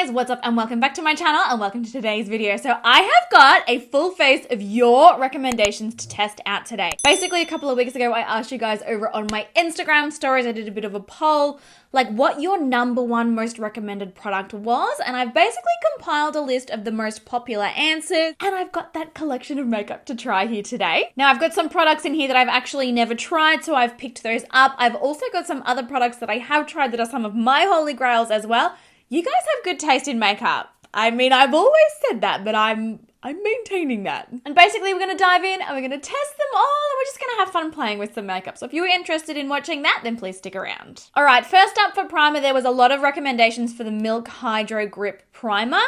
guys, what's up and welcome back to my channel and welcome to today's video. So I have got a full face of your recommendations to test out today. Basically a couple of weeks ago I asked you guys over on my Instagram stories, I did a bit of a poll, like what your number one most recommended product was, and I've basically compiled a list of the most popular answers and I've got that collection of makeup to try here today. Now I've got some products in here that I've actually never tried, so I've picked those up. I've also got some other products that I have tried that are some of my holy grails as well. You guys have good taste in makeup. I mean, I've always said that, but I'm maintaining that. And basically we're going to dive in and we're going to test them all and we're just going to have fun playing with some makeup. So if you were interested in watching that, then please stick around. All right, first up for primer, there was a lot of recommendations for the Milk Hydro Grip Primer.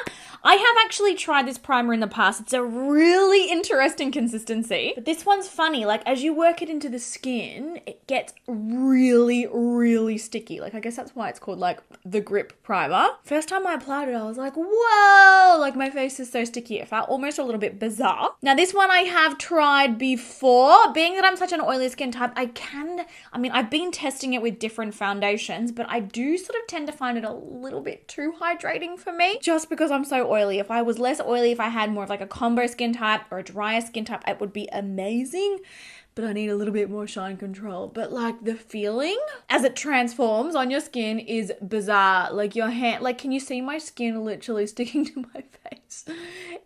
I have actually tried this primer in the past. It's a really interesting consistency, but this one's funny. Like as you work it into the skin, it gets really, really sticky. Like I guess that's why it's called like the grip primer. First time I applied it, I was like, whoa, like my face is so sticky. It felt almost a little bit bizarre. Now this one I have tried before. Being that I'm such an oily skin type, I've been testing it with different foundations, but I do sort of tend to find it a little bit too hydrating for me just because I'm so oily. If I was less oily, if I had more of like a combo skin type or a drier skin type, it would be amazing. But I need a little bit more shine control. But like the feeling as it transforms on your skin is bizarre. Like your hand, like can you see my skin literally sticking to my face?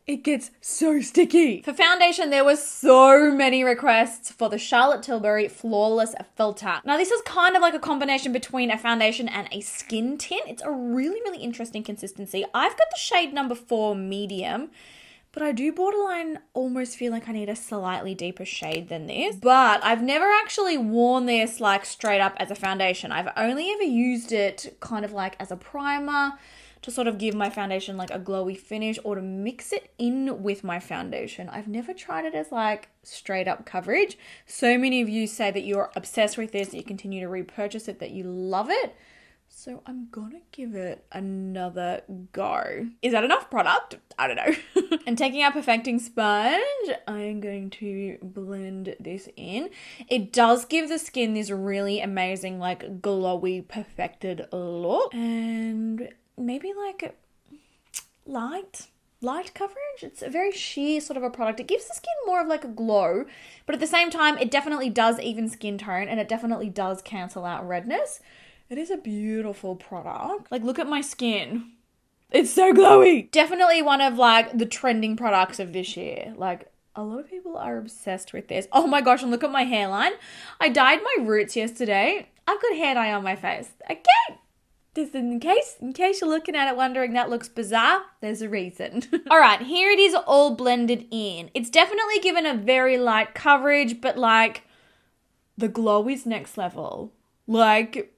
It gets so sticky. For foundation, there was so many requests for the Charlotte Tilbury Flawless Filter. Now this is kind of like a combination between a foundation and a skin tint. It's a really, really interesting consistency. I've got the shade number 4 medium. But I do borderline almost feel like I need a slightly deeper shade than this. But I've never actually worn this like straight up as a foundation. I've only ever used it kind of like as a primer to sort of give my foundation like a glowy finish or to mix it in with my foundation. I've never tried it as like straight up coverage. So many of you say that you're obsessed with this, that you continue to repurchase it, that you love it. So I'm gonna give it another go. Is that enough product? I don't know. And taking our perfecting sponge, I'm going to blend this in. It does give the skin this really amazing, like glowy, perfected look. And maybe like light coverage. It's a very sheer sort of a product. It gives the skin more of like a glow, but at the same time, it definitely does even skin tone and it definitely does cancel out redness. It is a beautiful product. Like, look at my skin. It's so glowy. Definitely one of, like, the trending products of this year. Like, a lot of people are obsessed with this. Oh my gosh, and look at my hairline. I dyed my roots yesterday. I've got hair dye on my face. Okay. Just in case you're looking at it wondering that looks bizarre, there's a reason. All right, here it is all blended in. It's definitely given a very light coverage, but, like, the glow is next level. Like,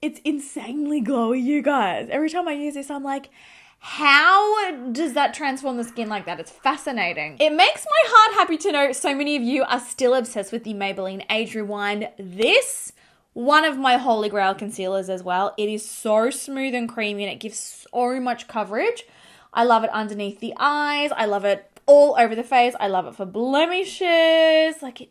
it's insanely glowy, you guys. Every time I use this, I'm like, how does that transform the skin like that? It's fascinating. It makes my heart happy to know so many of you are still obsessed with the Maybelline Age Rewind. This, one of my holy grail concealers as well. It is so smooth and creamy and it gives so much coverage. I love it underneath the eyes. I love it all over the face. I love it for blemishes. Like it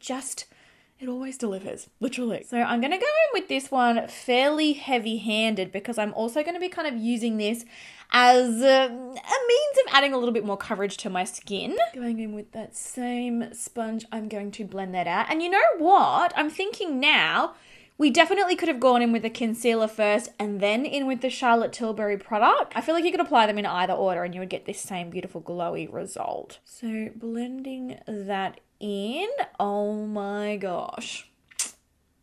always delivers, literally. So I'm going to go in with this one fairly heavy-handed because I'm also going to be kind of using this as a means of adding a little bit more coverage to my skin. Going in with that same sponge, I'm going to blend that out. And you know what? I'm thinking now, we definitely could have gone in with the concealer first and then in with the Charlotte Tilbury product. I feel like you could apply them in either order and you would get this same beautiful glowy result. So blending that in, oh my gosh.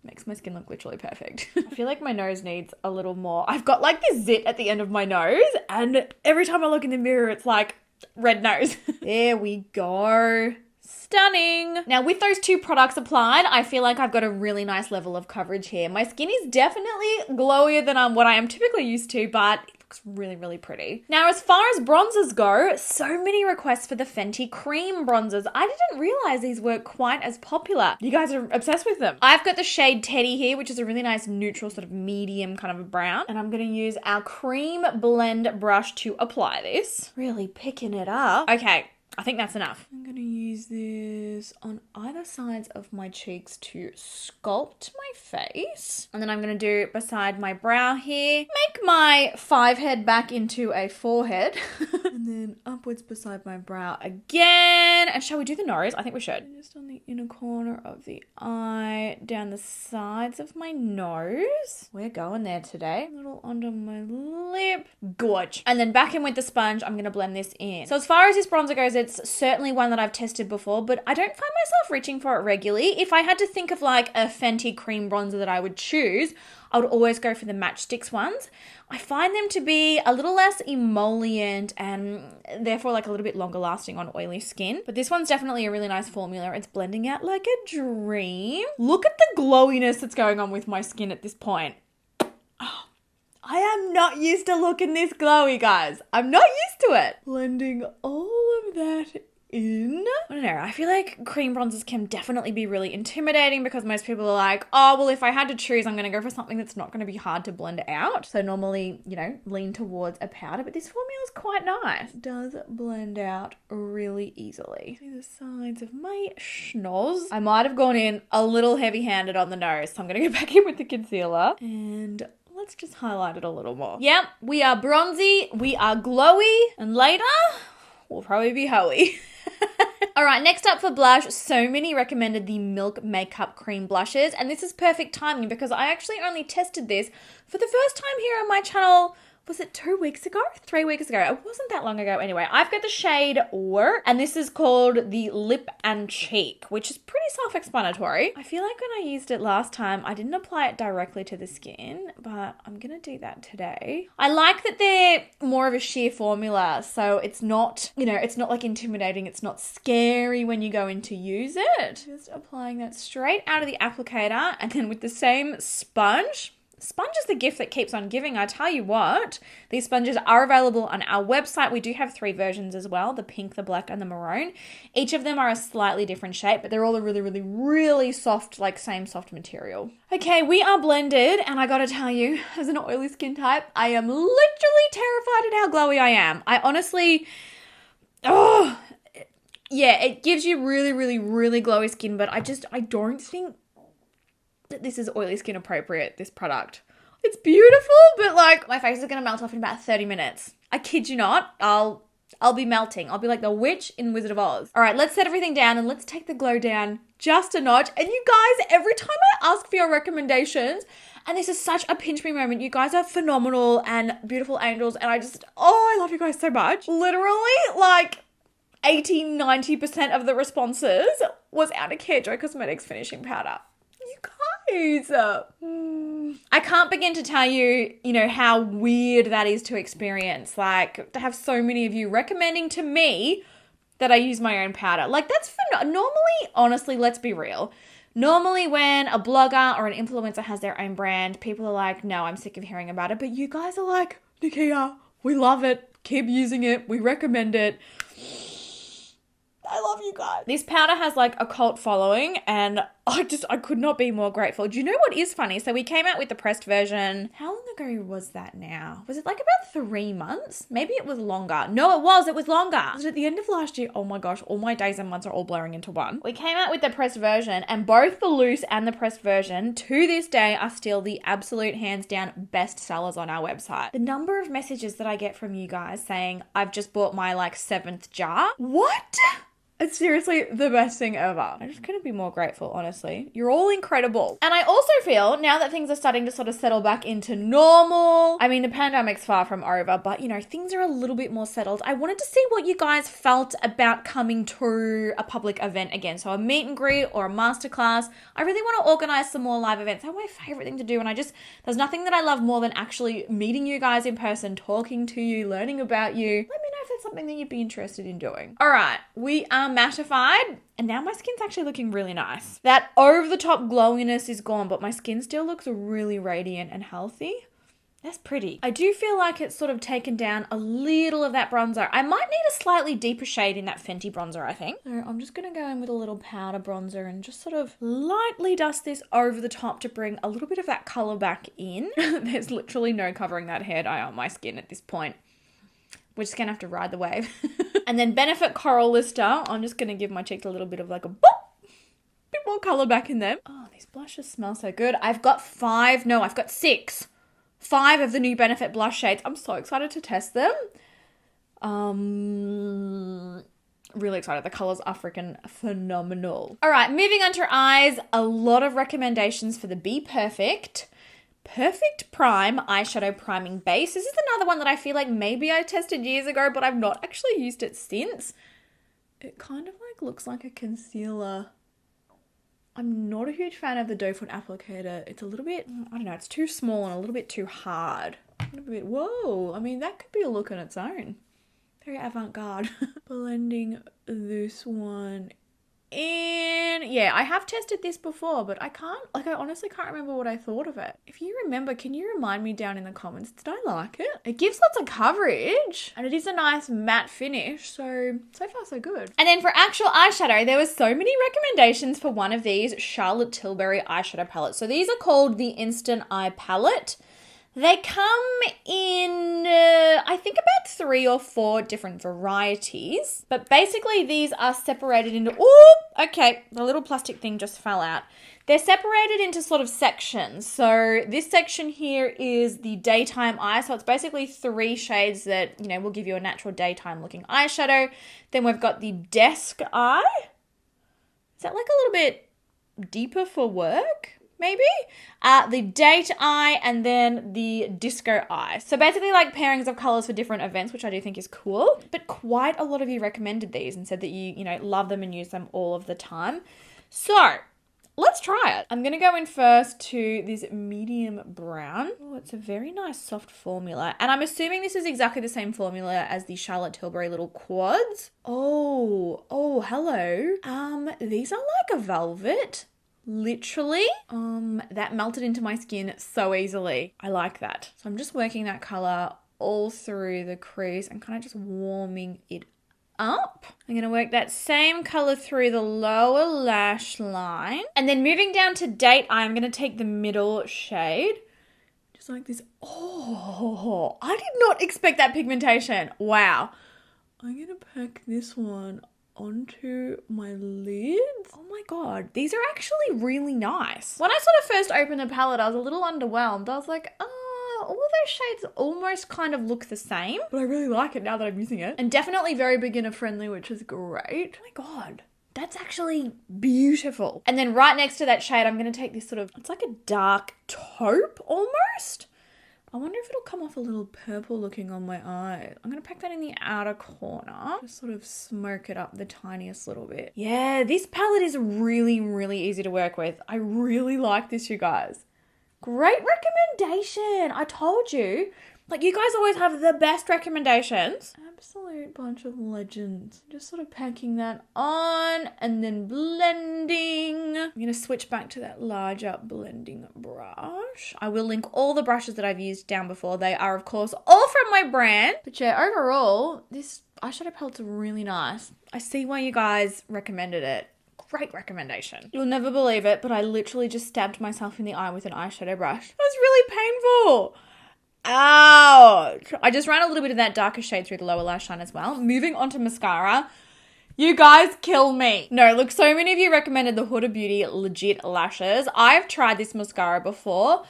Makes my skin look literally perfect. I feel like my nose needs a little more. I've got like this zit at the end of my nose and every time I look in the mirror, it's like red nose. There we go. Stunning. Now with those two products applied, I feel like I've got a really nice level of coverage here. My skin is definitely glowier than what I am typically used to, but it looks really, really pretty. Now as far as bronzers go, so many requests for the Fenty cream bronzers. I didn't realize these were quite as popular. You guys are obsessed with them. I've got the shade Teddy here, which is a really nice neutral sort of medium kind of a brown. And I'm going to use our cream blend brush to apply this. Really picking it up. Okay. I think that's enough. I'm going to use this on either sides of my cheeks to sculpt my face. And then I'm going to do beside my brow here. Make my 5 head back into a 4 head. And then upwards beside my brow again. And shall we do the nose? I think we should. Just on the inner corner of the eye, down the sides of my nose. We're going there today. A little under my lip. Gorge. And then back in with the sponge, I'm going to blend this in. So as far as this bronzer goes, it's certainly one that I've tested before, but I don't find myself reaching for it regularly. If I had to think of like a Fenty cream bronzer that I would choose, I would always go for the Matchsticks ones. I find them to be a little less emollient and therefore like a little bit longer lasting on oily skin. But this one's definitely a really nice formula. It's blending out like a dream. Look at the glowiness that's going on with my skin at this point. Oh, I am not used to looking this glowy, guys. I'm not used to it. Blending all of that in. I don't know. I feel like cream bronzers can definitely be really intimidating because most people are like, oh, well, if I had to choose, I'm going to go for something that's not going to be hard to blend out. So normally, you know, lean towards a powder, but this formula is quite nice. It does blend out really easily. See the sides of my schnoz. I might have gone in a little heavy-handed on the nose, so I'm going to go back in with the concealer and let's just highlight it a little more. Yep, we are bronzy, we are glowy, and later we'll probably be hoey. All right, next up for blush, so many recommended the Milk Makeup Cream blushes, and this is perfect timing because I actually only tested this for the first time here on my channel. Was it 2 weeks ago? 3 weeks ago? It wasn't that long ago anyway. I've got the shade Work, and this is called the Lip and Cheek, which is pretty self-explanatory. I feel like when I used it last time, I didn't apply it directly to the skin, but I'm gonna do that today. I like that they're more of a sheer formula, so it's not, you know, it's not like intimidating, it's not scary when you go in to use it. Just applying that straight out of the applicator, and then with the same sponge. Sponge is the gift that keeps on giving. I tell you what, these sponges are available on our website. We do have 3 versions as well, the pink, the black, and the maroon. Each of them are a slightly different shape, but they're all a really, really, really soft, like same soft material. Okay, we are blended, and I gotta tell you, as an oily skin type, I am literally terrified at how glowy I am. I honestly, yeah, it gives you really, really, really glowy skin, but I don't think that this is oily skin appropriate, this product. It's beautiful, but like my face is gonna melt off in about 30 minutes. I kid you not. I'll be melting. I'll be like the witch in Wizard of Oz. All right, let's set everything down and let's take the glow down just a notch. And you guys, every time I ask for your recommendations, and this is such a pinch me moment, you guys are phenomenal and beautiful angels, and I love you guys so much. Literally, like 80-90% of the responses was our Nikkia Joy Cosmetics finishing powder. You guys. I can't begin to tell you, you know, how weird that is to experience. Like, to have so many of you recommending to me that I use my own powder. Like, that's normally, honestly, let's be real. Normally when a blogger or an influencer has their own brand, people are like, no, I'm sick of hearing about it. But you guys are like, Nikkia, we love it. Keep using it. We recommend it. I love you guys. This powder has like a cult following, and I could not be more grateful. Do you know what is funny? So we came out with the pressed version. How long ago was that now? Was it like about 3 months? Maybe it was longer. No, it was longer. Was it at the end of last year? Oh my gosh, all my days and months are all blurring into one. We came out with the pressed version, and both the loose and the pressed version to this day are still the absolute hands down best sellers on our website. The number of messages that I get from you guys saying, I've just bought my like 7th jar. What? It's seriously the best thing ever. I just couldn't be more grateful, honestly. You're all incredible. And I also feel, now that things are starting to sort of settle back into normal, I mean, the pandemic's far from over, but, you know, things are a little bit more settled. I wanted to see what you guys felt about coming to a public event again. So a meet and greet or a masterclass. I really want to organize some more live events. They're my favorite thing to do. And there's nothing that I love more than actually meeting you guys in person, talking to you, learning about you. Let me know if that's something that you'd be interested in doing. All right, we are mattified, and now my skin's actually looking really nice. That over-the-top glowiness is gone, but my skin still looks really radiant and healthy. That's pretty. I do feel like it's sort of taken down a little of that bronzer. I might need a slightly deeper shade in that Fenty bronzer, I think. So I'm just going to go in with a little powder bronzer and just sort of lightly dust this over the top to bring a little bit of that color back in. There's literally no covering that hair dye on my skin at this point. We're just going to have to ride the wave. And then Benefit Coral Lister. I'm just going to give my cheeks a little bit of like a boop. Bit more color back in them. Oh, these blushes smell so good. I've got 6. 5 of the new Benefit blush shades. I'm so excited to test them. Really excited. The colors are freaking phenomenal. All right, moving on to your eyes. A lot of recommendations for the Be Perfect Prime eyeshadow priming base. This is another one that I feel like maybe I tested years ago, but I've not actually used it since. It kind of like looks like a concealer. I'm not a huge fan of the doe foot applicator. It's a little bit, I don't know, it's too small and a little bit too hard. Whoa, I mean, that could be a look on its own. Very avant-garde. Blending this one in. Yeah, I have tested this before, but I honestly can't remember what I thought of it. If you remember, can you remind me down in the comments, did I like it? It gives lots of coverage and it is a nice matte finish, so far so good. And then for actual eyeshadow, there was so many recommendations for one of these Charlotte Tilbury eyeshadow palettes. So these are called the Instant Eye Palette. They come in, I think about 3 or 4 different varieties. But basically these are separated into, okay, the little plastic thing just fell out. They're separated into sort of sections. So this section here is the daytime eye. So it's basically 3 shades that, will give you a natural daytime looking eyeshadow. Then we've got the desk eye. Is that like a little bit deeper for work? Maybe? The date eye and then the disco eye. So basically like pairings of colors for different events, which I do think is cool. But quite a lot of you recommended these and said that you love them and use them all of the time. So let's try it. I'm going to go in first to this medium brown. Oh, it's a very nice soft formula. And I'm assuming this is exactly the same formula as the Charlotte Tilbury little quads. Oh, hello. These are like a velvet. Literally, that melted into my skin so easily. I like that. So I'm just working that color all through the crease and kind of just warming it up. I'm going to work that same color through the lower lash line. And then moving down to date eye, I'm going to take the middle shade. Just like this. Oh, I did not expect that pigmentation. Wow. I'm going to pack this one onto my lids. Oh my god, these are actually really nice. When I sort of first opened the palette, I was a little underwhelmed. I was like, all those shades almost kind of look the same, but I really like it now that I'm using it. And definitely very beginner friendly, which is great. Oh my god, that's actually beautiful. And then right next to that shade, I'm going to take this sort of, it's like a dark taupe almost. I wonder if it'll come off a little purple looking on my eye. I'm going to pack that in the outer corner. Just sort of smoke it up the tiniest little bit. Yeah, this palette is really, really easy to work with. I really like this, you guys. Great recommendation. I told you. Like, you guys always have the best recommendations. Absolute bunch of legends. Just sort of packing that on and then blending. I'm going to switch back to that larger blending brush. I will link all the brushes that I've used down before. They are, of course, all from my brand. But yeah, overall, this eyeshadow palette's really nice. I see why you guys recommended it. Great recommendation. You'll never believe it, but I literally just stabbed myself in the eye with an eyeshadow brush. It was really painful. Ouch! I just ran a little bit of that darker shade through the lower lash line as well. Moving on to mascara. You guys kill me. No, look, so many of you recommended the Huda Beauty Legit Lashes. I've tried this mascara before,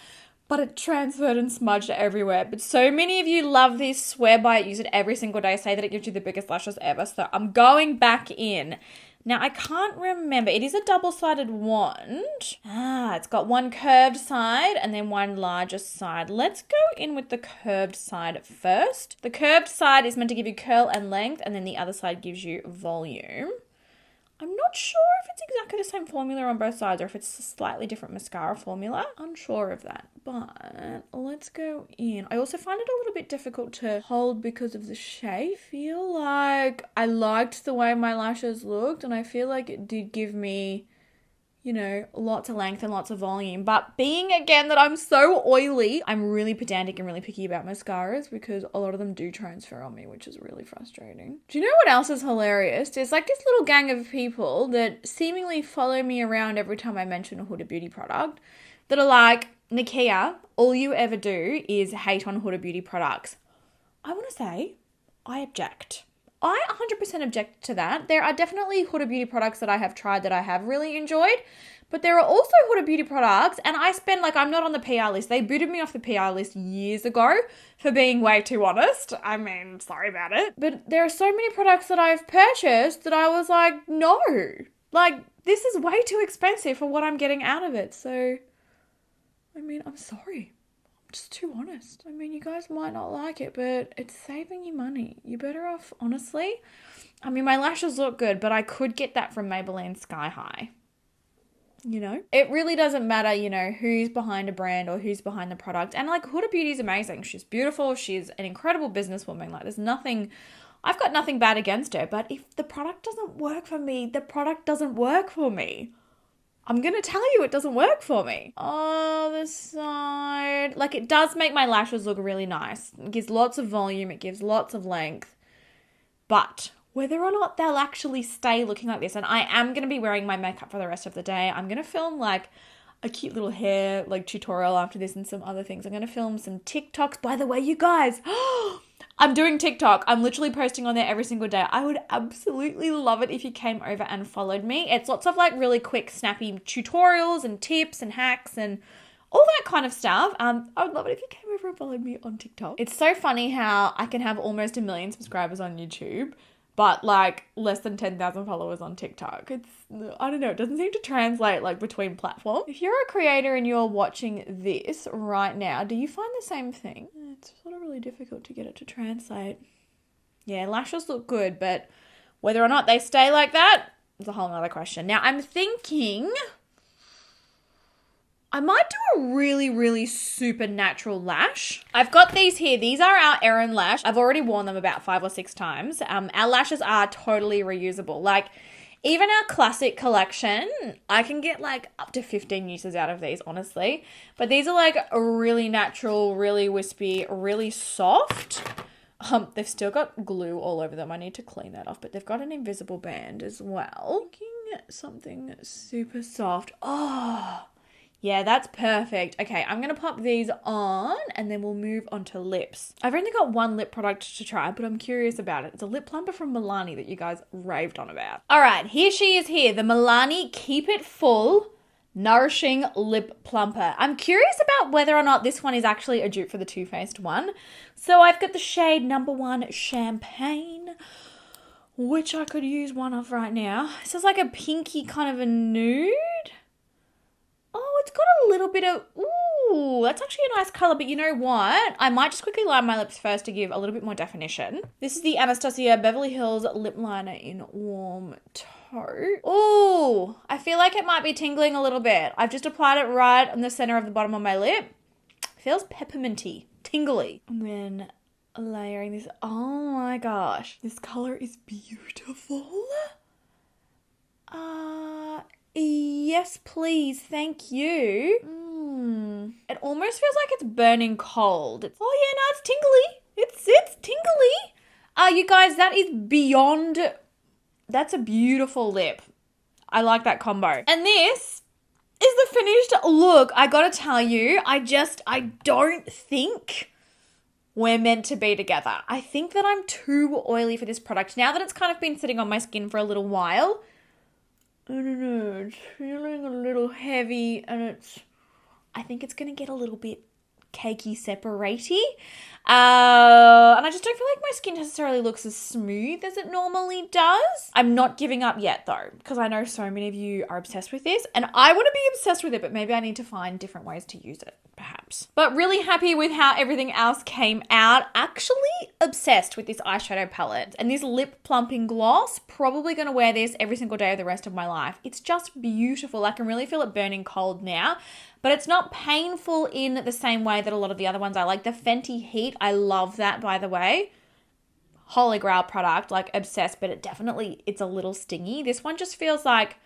but it transferred and smudged everywhere. But so many of you love this, swear by it, use it every single day, say that it gives you the biggest lashes ever. So I'm going back in. Now, I can't remember. It is a double-sided wand. It's got one curved side and then one larger side. Let's go in with the curved side first. The curved side is meant to give you curl and length, and then the other side gives you volume. I'm not sure if it's exactly the same formula on both sides or if it's a slightly different mascara formula. Unsure of that, but let's go in. I also find it a little bit difficult to hold because of the shape. I feel like I liked the way my lashes looked and I feel like it did give me, you know, lots of length and lots of volume. But being, again, that I'm so oily, I'm really pedantic and really picky about mascaras because a lot of them do transfer on me, which is really frustrating. Do you know what else is hilarious? There's like this little gang of people that seemingly follow me around every time I mention a Huda Beauty product that are like, Nikkia, all you ever do is hate on Huda Beauty products. I want to say, I object. I 100% object to that. There are definitely Huda Beauty products that I have tried that I have really enjoyed, but there are also Huda Beauty products, and I spend, like, I'm not on the PR list. They booted me off the PR list years ago for being way too honest. I mean, sorry about it. But there are so many products that I've purchased that I was like, no. Like, this is way too expensive for what I'm getting out of it. So, I mean, I'm sorry. I'm just too honest. I mean, you guys might not like it, but it's saving you money. You're better off, honestly. I mean, my lashes look good, but I could get that from Maybelline Sky High. You know, it really doesn't matter, you know, who's behind a brand or who's behind the product. And like, Huda Beauty is amazing. She's beautiful. She's an incredible businesswoman. Like, there's nothing, I've got nothing bad against her. But if the product doesn't work for me, the product doesn't work for me. I'm going to tell you it doesn't work for me. Oh, the side. Like, it does make my lashes look really nice. It gives lots of volume. It gives lots of length. But whether or not they'll actually stay looking like this, and I am going to be wearing my makeup for the rest of the day. I'm going to film like a cute little hair like tutorial after this and some other things. I'm going to film some TikToks. By the way, you guys, I'm doing TikTok. I'm literally posting on there every single day. I would absolutely love it if you came over and followed me. It's lots of like really quick, snappy tutorials and tips and hacks and all that kind of stuff. I would love it if you came over and followed me on TikTok. It's so funny how I can have almost 1 million subscribers on YouTube, but like less than 10,000 followers on TikTok. It's, I don't know, it doesn't seem to translate like between platforms. If you're a creator and you're watching this right now, do you find the same thing? It's sort of really difficult to get it to translate. Yeah, lashes look good, but whether or not they stay like that is a whole nother question. Now I'm thinking I might do a really, really super natural lash. I've got these here. These are our Erin lash. I've already worn them about 5 or 6 times. Our lashes are totally reusable. Like, even our classic collection, I can get like up to 15 uses out of these, honestly. But these are like really natural, really wispy, really soft. They've still got glue all over them. I need to clean that off, but they've got an invisible band as well. Looking at something super soft. Oh, yeah, that's perfect. Okay, I'm going to pop these on and then we'll move on to lips. I've only got one lip product to try, but I'm curious about it. It's a lip plumper from Milani that you guys raved on about. All right, here she is here. The Milani Keep It Full Nourishing Lip Plumper. I'm curious about whether or not this one is actually a dupe for the Too Faced one. So I've got the shade number 1 Champagne, which I could use one of right now. This is like a pinky kind of a nude. Oh, it's got a little bit of, ooh, that's actually a nice color, but you know what? I might just quickly line my lips first to give a little bit more definition. This is the Anastasia Beverly Hills Lip Liner in Warm Taupe. Ooh, I feel like it might be tingling a little bit. I've just applied it right on the center of the bottom of my lip. Feels pepperminty, tingly. And then layering this, oh my gosh. This color is beautiful. Yes, please. Thank you. It almost feels like it's burning cold. Oh yeah, no, it's tingly. It's tingly. You guys, that is beyond, that's a beautiful lip. I like that combo. And this is the finished look. I gotta tell you, I don't think we're meant to be together. I think that I'm too oily for this product. Now that it's kind of been sitting on my skin for a little while, I don't know, it's feeling a little heavy and I think it's going to get a little bit cakey, separatey. And I just don't feel like my skin necessarily looks as smooth as it normally does. I'm not giving up yet though, because I know so many of you are obsessed with this and I want to be obsessed with it, but maybe I need to find different ways to use it, perhaps. But really happy with how everything else came out. Actually obsessed with this eyeshadow palette and this lip plumping gloss. Probably going to wear this every single day of the rest of my life. It's just beautiful. I can really feel it burning cold now, but it's not painful in the same way that a lot of the other ones are. Like the Fenty Heat, I love that, by the way. Holy grail product, like obsessed, but it's a little stingy. This one just feels like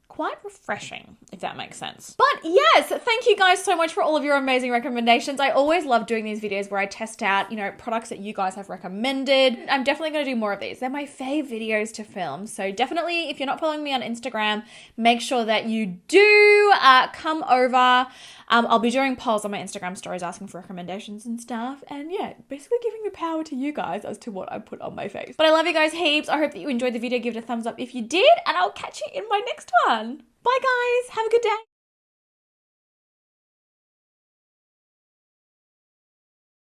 quite refreshing, if that makes sense. But yes, thank you guys so much for all of your amazing recommendations. I always love doing these videos where I test out, you know, products that you guys have recommended. I'm definitely going to do more of these. They're my fave videos to film. So definitely, if you're not following me on Instagram, make sure that you do come over. I'll be doing polls on my Instagram stories asking for recommendations and stuff. And yeah, basically giving the power to you guys as to what I put on my face. But I love you guys heaps. I hope that you enjoyed the video. Give it a thumbs up if you did. And I'll catch you in my next one. Bye guys. Have a good day.